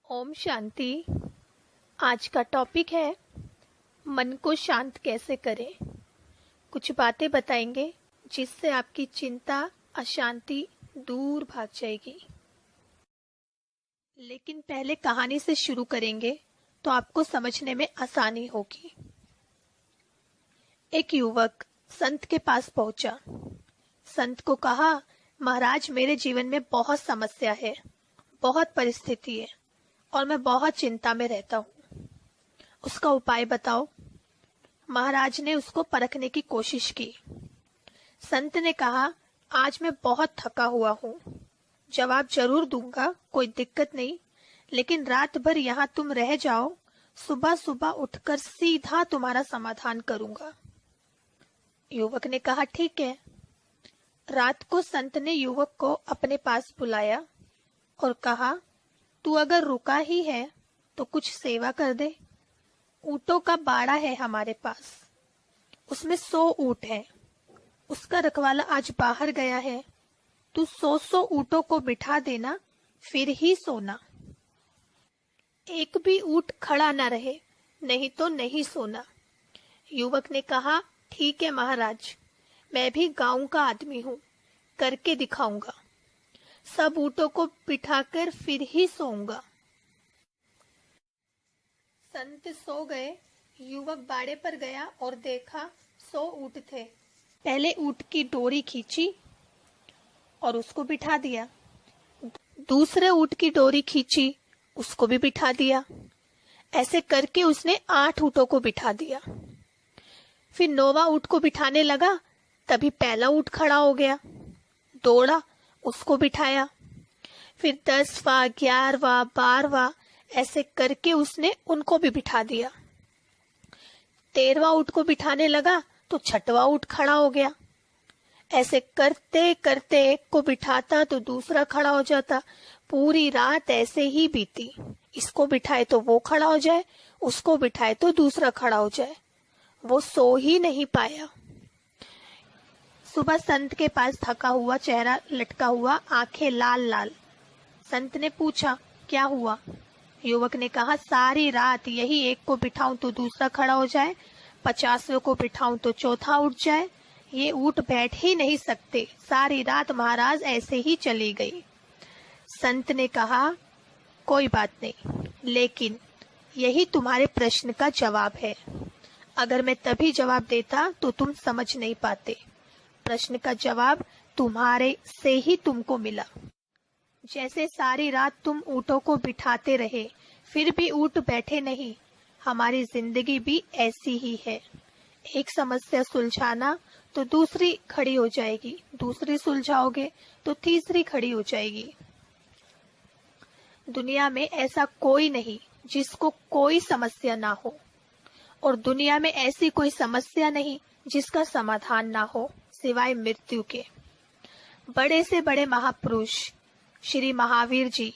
ओम शांति। आज का टॉपिक है मन को शांत कैसे करें। कुछ बातें बताएंगे जिससे आपकी चिंता, अशांति दूर भाग जाएगी। लेकिन पहले कहानी से शुरू करेंगे तो आपको समझने में आसानी होगी। एक युवक संत के पास पहुंचा। संत को कहा, महाराज मेरे जीवन में बहुत समस्या है, बहुत परिस्थिति है और मैं बहुत चिंता में रहता हूँ, उसका उपाय बताओ। महाराज ने उसको परखने की कोशिश की। संत ने कहा, आज मैं बहुत थका हुआ हूँ, जवाब जरूर दूंगा, कोई दिक्कत नहीं, लेकिन रात भर यहाँ तुम रह जाओ, सुबह सुबह उठकर सीधा तुम्हारा समाधान करूंगा। युवक ने कहा, ठीक है। रात को संत ने युवक को अपने पास बुलाया और कहा, तू अगर रुका ही है तो कुछ सेवा कर दे। ऊँटों का बाड़ा है हमारे पास, उसमें 100 ऊँट है, उसका रखवाला आज बाहर गया है, तू 100 ऊँटों को बिठा देना, फिर ही सोना। एक भी ऊँट खड़ा न रहे, नहीं तो नहीं सोना। युवक ने कहा, ठीक है महाराज, मैं भी गांव का आदमी हूँ, करके दिखाऊंगा, सब ऊँटों को बिठाकर फिर ही सोऊंगा। संत सो गए। युवक बाड़े पर गया और देखा 100 ऊँट थे। पहले ऊँट की डोरी खींची और उसको बिठा दिया। दूसरे ऊँट की डोरी खींची, उसको भी बिठा दिया। ऐसे करके उसने 8 ऊँटों को बिठा दिया। फिर 9वां ऊँट को बिठाने लगा, तभी पहला ऊँट खड़ा हो गया। दौड़ा, उसको बिठाया। फिर 10वां, 11वां, 12वां, ऐसे करके उसने उनको भी बिठा दिया। 13वां ऊँट को बिठाने लगा तो 6वां ऊँट खड़ा हो गया। ऐसे करते करते एक को बिठाता तो दूसरा खड़ा हो जाता। पूरी रात ऐसे ही बीती। इसको बिठाए तो वो खड़ा हो जाए, उसको बिठाए तो दूसरा खड़ा हो जाए। वो सो ही नहीं पाया। सुबह संत के पास थका हुआ चेहरा लटका हुआ, आंखें लाल लाल। संत ने पूछा, क्या हुआ? युवक ने कहा, सारी रात यही एक को बिठाऊं तो दूसरा खड़ा हो जाए, 50वें को बिठाऊं तो चौथा उठ जाए, ये ऊँट बैठ ही नहीं सकते। सारी रात महाराज ऐसे ही चली गई। संत ने कहा, कोई बात नहीं, लेकिन यही तुम्हारे प्रश्न का जवाब है। अगर मैं तभी जवाब देता तो तुम समझ नहीं पाते। प्रश्न का जवाब तुम्हारे से ही तुमको मिला। जैसे सारी रात तुम ऊँटों को बिठाते रहे, फिर भी ऊँट बैठे नहीं, हमारी जिंदगी भी ऐसी ही है। एक समस्या सुलझाना तो दूसरी खड़ी हो जाएगी, दूसरी सुलझाओगे तो तीसरी खड़ी हो जाएगी। दुनिया में ऐसा कोई नहीं जिसको कोई समस्या ना हो, और दुनिया में ऐसी कोई समस्या नहीं जिसका समाधान ना हो, सिवाय मृत्यु के। बड़े से बड़े महापुरुष श्री महावीर जी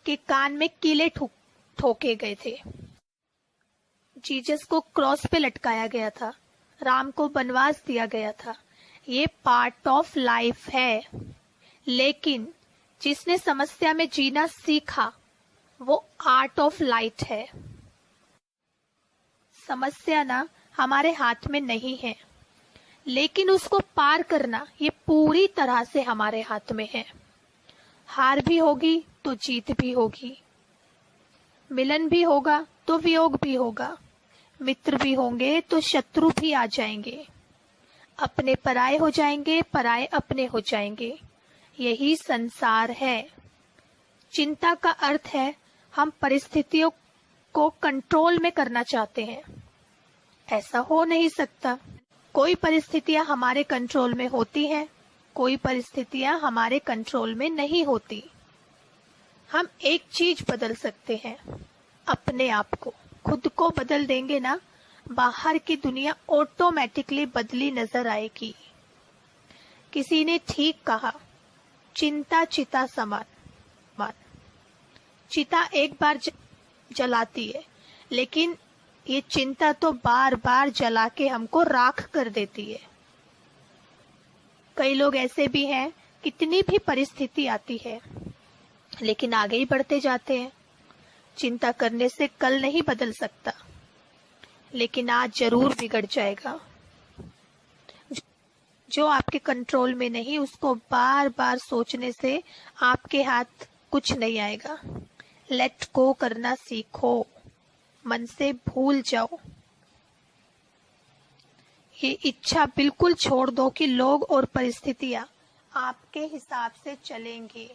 के कान में कीले ठोके गए थे। जीसस को क्रॉस पे लटकाया गया था। राम को वनवास दिया गया था। ये पार्ट ऑफ लाइफ है। लेकिन जिसने समस्या में जीना सीखा, वो आर्ट ऑफ लाइट है। समस्या ना हमारे हाथ में नहीं है, लेकिन उसको पार करना ये पूरी तरह से हमारे हाथ में है। हार भी होगी तो जीत भी होगी, मिलन भी होगा तो वियोग भी होगा, मित्र भी होंगे तो शत्रु भी आ जाएंगे, अपने पराये हो जाएंगे, पराये अपने हो जाएंगे। यही संसार है। चिंता का अर्थ है हम परिस्थितियों को कंट्रोल में करना चाहते हैं। ऐसा हो नहीं सकता। कोई परिस्थितियां हमारे कंट्रोल में होती हैं, कोई परिस्थितियां हमारे कंट्रोल में नहीं होती। हम एक चीज बदल सकते हैं, अपने आप को, खुद को बदल देंगे ना, बाहर की दुनिया ऑटोमेटिकली बदली नजर आएगी। किसी ने ठीक कहा, चिंता चिता समान। चिता एक बार जलाती है, लेकिन ये चिंता तो बार बार जला के हमको राख कर देती है। कई लोग ऐसे भी हैं, कितनी भी परिस्थिति आती है, लेकिन आगे ही बढ़ते जाते हैं। चिंता करने से कल नहीं बदल सकता, लेकिन आज जरूर बिगड़ जाएगा। जो आपके कंट्रोल में नहीं, उसको बार बार सोचने से आपके हाथ कुछ नहीं आएगा। लेट गो करना सीखो, मन से भूल जाओ। ये इच्छा बिल्कुल छोड़ दो कि लोग और परिस्थितियां आपके हिसाब से चलेंगे।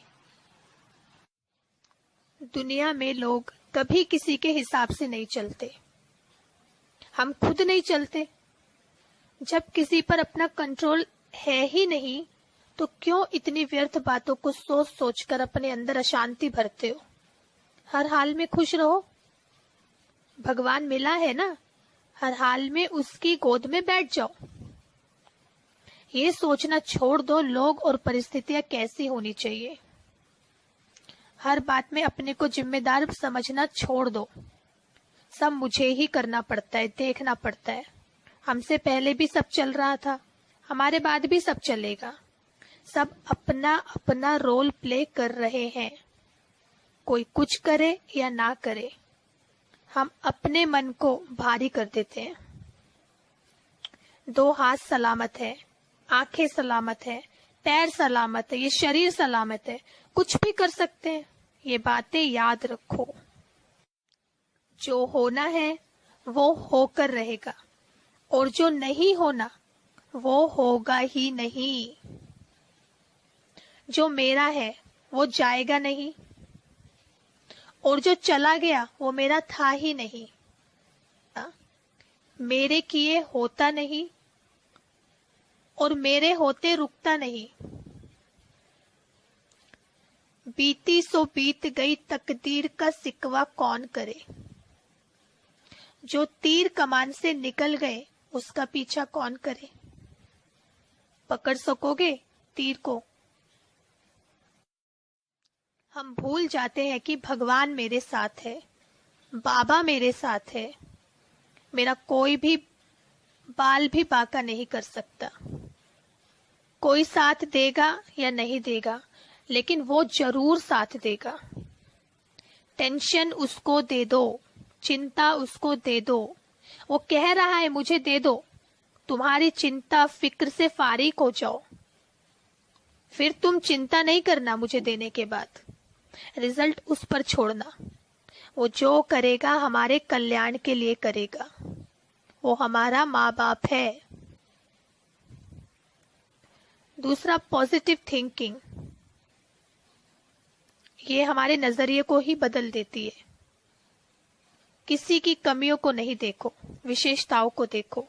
दुनिया में लोग कभी किसी के हिसाब से नहीं चलते। हम खुद नहीं चलते। जब किसी पर अपना कंट्रोल है ही नहीं, तो क्यों इतनी व्यर्थ बातों को सोच सोचकर अपने अंदर अशांति भरते हो? हर हाल में खुश रहो। भगवान मिला है ना, हर हाल में उसकी गोद में बैठ जाओ। ये सोचना छोड़ दो लोग और परिस्थितियां कैसी होनी चाहिए। हर बात में अपने को जिम्मेदार समझना छोड़ दो। सब मुझे ही करना पड़ता है, देखना पड़ता है। हमसे पहले भी सब चल रहा था, हमारे बाद भी सब चलेगा। सब अपना अपना रोल प्ले कर रहे हैं, कोई कुछ करे या ना करे। हम अपने मन को भारी कर देते हैं। 2 हाथ सलामत है, आंखें सलामत है, पैर सलामत है, ये शरीर सलामत है, कुछ भी कर सकते हैं। ये बातें याद रखो। जो होना है वो होकर रहेगा, और जो नहीं होना वो होगा ही नहीं। जो मेरा है वो जाएगा नहीं, और जो चला गया वो मेरा था ही नहीं। मेरे किए होता नहीं, और मेरे होते रुकता नहीं। बीती सो बीत गई तकदीर का सिकवा कौन करे। जो तीर कमान से निकल गए उसका पीछा कौन करे। पकड़ सकोगे तीर को? हम भूल जाते हैं कि भगवान मेरे साथ है, बाबा मेरे साथ है। मेरा कोई भी बाल भी बांका नहीं कर सकता। कोई साथ देगा या नहीं देगा, लेकिन वो जरूर साथ देगा। टेंशन उसको दे दो, चिंता उसको दे दो। वो कह रहा है मुझे दे दो। तुम्हारी चिंता फिक्र से फारिग हो जाओ। फिर तुम चिंता नहीं करना मुझे देने के बाद। रिजल्ट उस पर छोड़ना। वो जो करेगा हमारे कल्याण के लिए करेगा। वो हमारा माँ बाप है। दूसरा, पॉजिटिव थिंकिंग। ये हमारे नजरिए को ही बदल देती है। किसी की कमियों को नहीं देखो, विशेषताओं को देखो।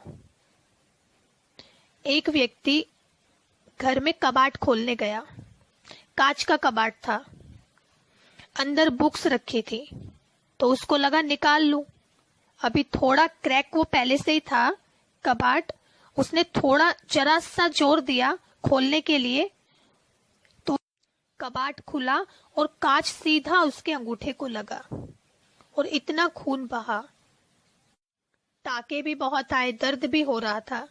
एक व्यक्ति घर में कबाड़ खोलने गया। कांच का कबाड़ था, अंदर बुक्स रखी थी, तो उसको लगा निकाल लूं। अभी थोड़ा क्रैक वो पहले से ही था कबाड़। उसने थोड़ा जरा सा जोर दिया खोलने के लिए, तो कबाड़ खुला और कांच सीधा उसके अंगूठे को लगा और इतना खून बहा। टाके भी बहुत आए, दर्द भी हो रहा था।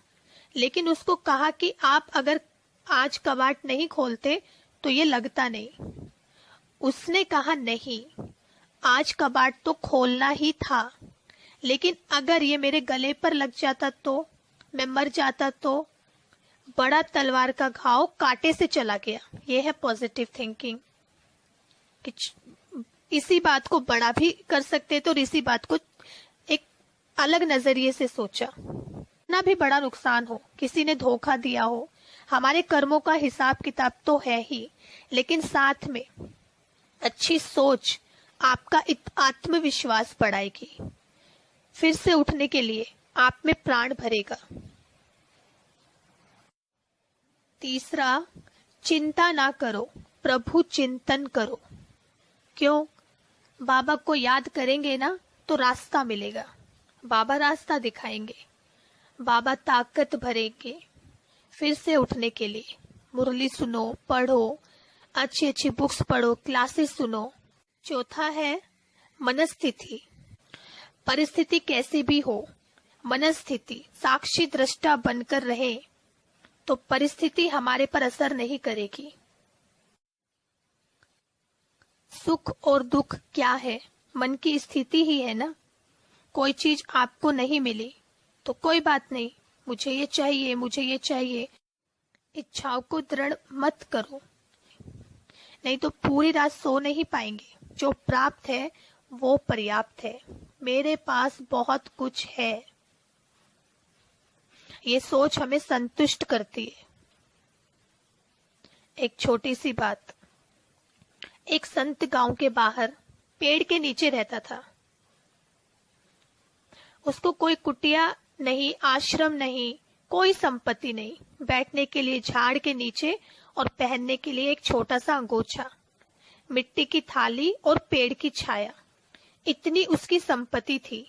लेकिन उसको कहा कि आप अगर आज कबाड़ नहीं खोलते तो ये लगता नहीं। उसने कहा नहीं, आज कबाड़ तो खोलना ही था, लेकिन अगर ये मेरे गले पर लग जाता तो मैं मर जाता तो। बड़ा तलवार का घाव कांटे से चला गया। यह है पॉजिटिव थिंकिंग। कि इसी बात को बड़ा भी कर सकते थे और इसी बात को एक अलग नजरिए से सोचा। ना भी बड़ा नुकसान हो, किसी ने धोखा दिया हो, हमारे कर्मों का हिसाब किताब तो है ही, लेकिन साथ में अच्छी सोच आपका आत्मविश्वास बढ़ाएगी। फिर से उठने के लिए आप में प्राण भरेगा। तीसरा, चिंता ना करो, प्रभु चिंतन करो। क्यों? बाबा को याद करेंगे ना तो रास्ता मिलेगा। बाबा रास्ता दिखाएंगे, बाबा ताकत भरेंगे फिर से उठने के लिए। मुरली सुनो, पढ़ो, अच्छी अच्छी बुक्स पढ़ो, क्लासेस सुनो। चौथा है मनस्थिति। परिस्थिति कैसी भी हो, मनस्थिति साक्षी दृष्टा बनकर रहे तो परिस्थिति हमारे पर असर नहीं करेगी। सुख और दुख क्या है? मन की स्थिति ही है ना। कोई चीज आपको नहीं मिली तो कोई बात नहीं, मुझे ये चाहिए, मुझे ये चाहिए। इच्छाओं को दृढ़ मत करो, नहीं तो पूरी रात सो नहीं पाएंगे। जो प्राप्त है वो पर्याप्त है। मेरे पास बहुत कुछ है, ये सोच हमें संतुष्ट करती है। एक छोटी सी बात। एक संत गांव के बाहर पेड़ के नीचे रहता था। उसको कोई कुटिया नहीं, आश्रम नहीं, कोई संपत्ति नहीं, बैठने के लिए झाड़ के नीचे और पहनने के लिए एक छोटा सा अंगोछा, मिट्टी की थाली और पेड़ की छाया, इतनी उसकी संपत्ति थी।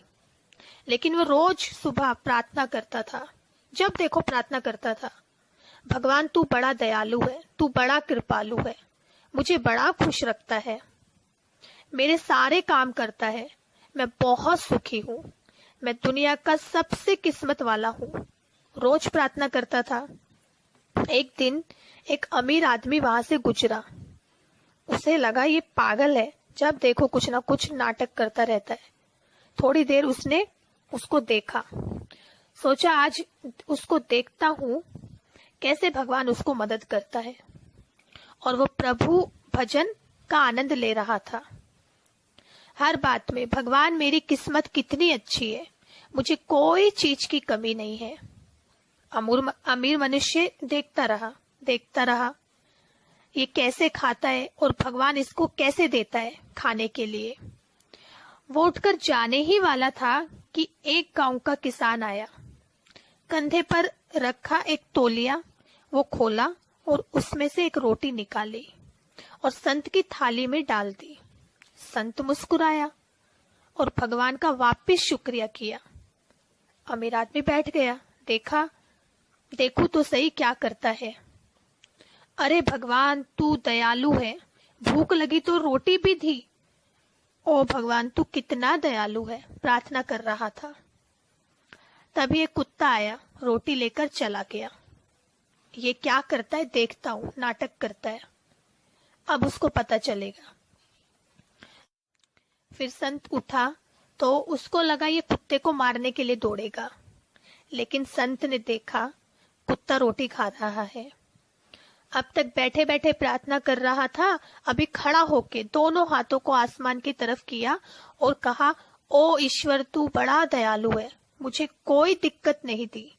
लेकिन वो रोज सुबह प्रार्थना करता था। जब देखो प्रार्थना करता था, भगवान तू बड़ा दयालु है, तू बड़ा कृपालु है, मुझे बड़ा खुश रखता है, मेरे सारे काम करता है, मैं बहुत सुखी हूँ, मैं दुनिया का सबसे किस्मत वाला हूँ। रोज प्रार्थना करता था। एक दिन एक अमीर आदमी वहां से गुजरा। उसे लगा ये पागल है, जब देखो कुछ ना कुछ नाटक करता रहता है। थोड़ी देर उसने उसको देखा, सोचा आज उसको देखता हूँ कैसे भगवान उसको मदद करता है। और वो प्रभु भजन का आनंद ले रहा था। हर बात में भगवान मेरी किस्मत कितनी अच्छी है, मुझे कोई चीज की कमी नहीं है। अमीर मनुष्य देखता रहा ये कैसे खाता है और भगवान इसको कैसे देता है खाने के लिए। वो उठकर जाने ही वाला था कि एक गांव का किसान आया। कंधे पर रखा एक तौलिया वो खोला और उसमें से एक रोटी निकाली और संत की थाली में डाल दी। संत मुस्कुराया और भगवान का वापस शुक्रिया किया। अमीर आदमी बैठ गया। देखूं तो सही क्या करता है। अरे भगवान तू दयालु है, भूख लगी तो रोटी भी दी। ओ भगवान तू कितना दयालु है, प्रार्थना कर रहा था। तभी एक कुत्ता आया, रोटी लेकर चला गया। ये क्या करता है देखता हूं, नाटक करता है, अब उसको पता चलेगा। फिर संत उठा तो उसको लगा ये कुत्ते को मारने के लिए दौड़ेगा, लेकिन संत ने देखा कुत्ता रोटी खा रहा है। अब तक बैठे बैठे प्रार्थना कर रहा था, अभी खड़ा होके दोनों हाथों को आसमान की तरफ किया और कहा, ओ ईश्वर तू बड़ा दयालु है, मुझे कोई दिक्कत नहीं दी,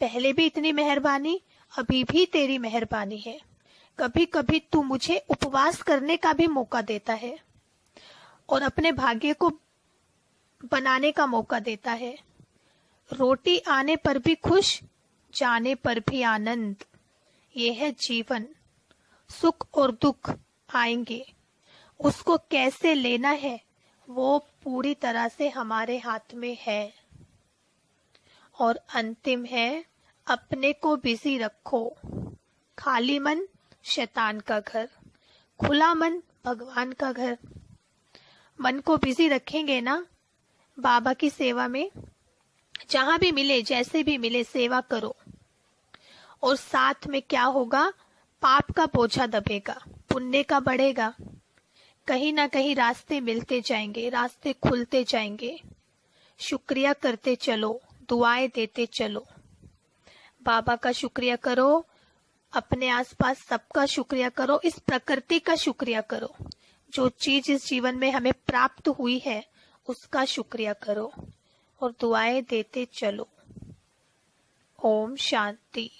पहले भी इतनी मेहरबानी, अभी भी तेरी मेहरबानी है। कभी कभी तू मुझे उपवास करने का भी मौका देता है और अपने भाग्य को बनाने का मौका देता है। रोटी आने पर भी खुश, जाने पर भी आनंद। ये है जीवन। सुख और दुख आएंगे, उसको कैसे लेना है वो पूरी तरह से हमारे हाथ में है। और अंतिम है, अपने को बिजी रखो। खाली मन शैतान का घर, खुला मन भगवान का घर। मन को बिजी रखेंगे ना बाबा की सेवा में, जहां भी मिले जैसे भी मिले सेवा करो। और साथ में क्या होगा, पाप का बोझा दबेगा, पुण्य का बढ़ेगा। कहीं ना कहीं रास्ते मिलते जाएंगे, रास्ते खुलते जाएंगे। शुक्रिया करते चलो, दुआएं देते चलो। बाबा का शुक्रिया करो, अपने आसपास सबका शुक्रिया करो, इस प्रकृति का शुक्रिया करो। जो चीज इस जीवन में हमें प्राप्त हुई है उसका शुक्रिया करो और दुआएं देते चलो। ओम शांति।